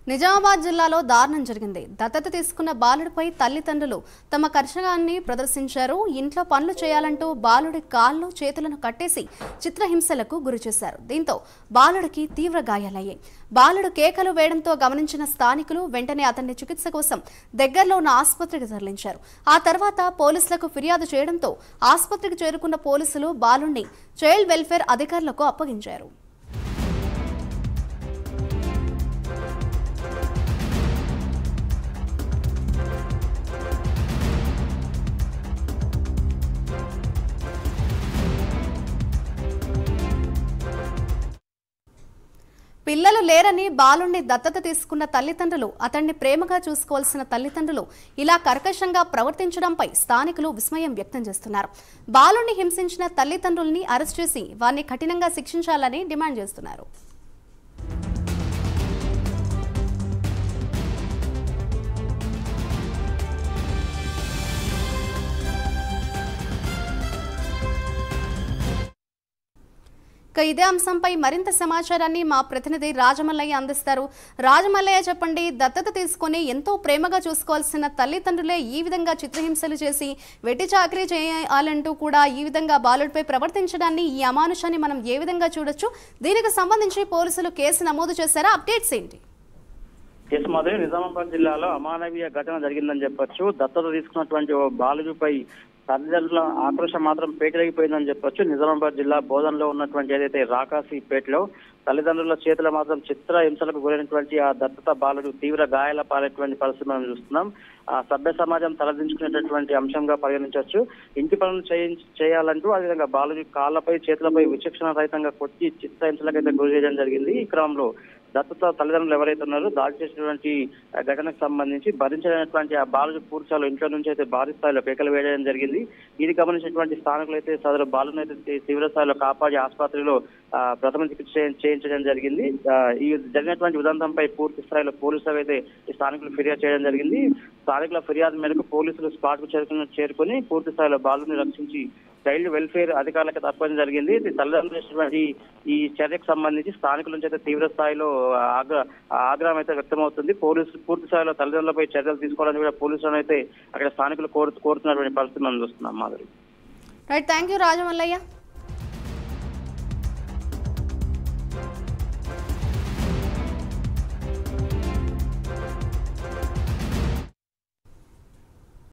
నిజామాబాద్ జిల్లాలో దారుణం జరిగింది. దత్తత తీసుకున్న బాలుడిపై తల్లిదండ్రులు తమ కర్షకాన్ని ప్రదర్శించారు. ఇంట్లో పనులు చేయాలంటూ బాలుడి కాళ్ళు చేతులను కట్టేసి చిత్రహింసలకు గురిచేశారు. దీంతో బాలుడికి తీవ్ర గాయాలయ్యాయి. బాలుడు కేకలు వేయడంతో గమనించిన స్థానికులు వెంటనే అతన్ని చికిత్స కోసం దగ్గరలో ఉన్న ఆసుపత్రికి తరలించారు. ఆ తర్వాత పోలీసులకు ఫిర్యాదు చేయడంతో ఆసుపత్రికి చేరుకున్న పోలీసులు బాలుడిని చైల్డ్ వెల్ఫేర్ అధికారులకు అప్పగించారు. పిల్లలు లేరని బాలుణ్ణి దత్తత తీసుకున్న తల్లిదండ్రులు, అతన్ని ప్రేమగా చూసుకోవాల్సిన తల్లిదండ్రులు ఇలా కర్కశంగా ప్రవర్తించడంపై స్థానికులు విస్మయం వ్యక్తం చేస్తున్నారు. బాలుణ్ణి హింసించిన తల్లిదండ్రుల్ని అరెస్ట్ చేసి వారిని కఠినంగా శిక్షించాలని డిమాండ్ చేస్తున్నారు. ఇదే అంశంపై మరింత సమాచారాన్ని మా ప్రతినిధి రాజమల్లయ్య అందిస్తారు. రాజమల్లయ్య, చెప్పండి. దత్తత తీసుకుని ఎంతో ప్రేమగా చూసుకోవాల్సిన తల్లిదండ్రులే ఈ విధంగా చిత్రహింసలు చేసి వెట్టి చాకరీ చేయాలంటూ కూడా ఈ విధంగా బాలుడిపై ప్రవర్తించడాన్ని, ఈ అమానుషాన్ని మనం ఏ విధంగా చూడొచ్చు? దీనికి సంబంధించి పోలీసులు కేసు నమోదు చేశారా? అప్డేట్స్ ఏంటి? నిజామాబాద్ జిల్లాలో అమానవీయ ఘటన జరిగిందని చెప్పొచ్చు. దత్తత తీసుకున్నటువంటి బాలుడిపై తల్లిదండ్రుల ఆక్రోశం మాత్రం పేటరేగిపోయిందని చెప్పొచ్చు. నిజామాబాద్ జిల్లా బోధనలో ఉన్నటువంటి ఏదైతే రాకాసిపేటలో తల్లిదండ్రుల చేతుల మాత్రం చిత్ర హింసలకు గురైనటువంటి ఆ దత్తత బాలుడు తీవ్ర గాయాల పాలైనటువంటి పరిస్థితి మనం చూస్తున్నాం. ఆ సభ్య సమాజం తలదించుకునేటటువంటి అంశంగా పరిగణించవచ్చు. ఇంటి పనులు చేయాలంటూ అదేవిధంగా బాలుడి కాళ్లపై చేతులపై విచక్షణ రహితంగా కొట్టి చిత్ర హింసలకైతే గురి చేయడం జరిగింది. ఈ క్రమంలో దత్తత తల్లిదండ్రులు ఎవరైతే ఉన్నారో దాడి చేసినటువంటి ఘటనకు సంబంధించి భరించలేనటువంటి ఆ బాలుడు పూర్చాలు ఇంట్లో నుంచి అయితే భారీ స్థాయిలో కేకలు వేయడం జరిగింది. ఇది గమనించినటువంటి స్థానికులు అయితే సదరు బాలును అయితే తీవ్ర స్థాయిలో కాపాడి ఆసుపత్రిలో ప్రథమ చికిత్స చేయించడం జరిగింది. ఈ జరిగినటువంటి ఉదంతంపై పూర్తి స్థాయిలో పోలీసులు అయితే ఈ స్థానికులు ఫిర్యాదు చేయడం జరిగింది. స్థానికుల ఫిర్యాదు మేరకు పోలీసులు స్పాట్ కు చేరుకుని పూర్తి స్థాయిలో బాలుని రక్షించి చైల్డ్ వెల్ఫేర్ అధికారులకు తప్పడం జరిగింది. తల్లిదండ్రులు ఈ చర్యకు సంబంధించి స్థానికుల నుంచి అయితే తీవ్ర స్థాయిలో ఆగ్రహం అయితే వ్యక్తమవుతుంది. పోలీసులు పూర్తి స్థాయిలో తల్లిదండ్రులపై చర్యలు తీసుకోవాలని కూడా పోలీసులను అయితే అక్కడ స్థానికులు కోరుతున్నటువంటి పరిస్థితి మనం చూస్తున్నాం. Madhuri. Right, thank you Rajamallaiah.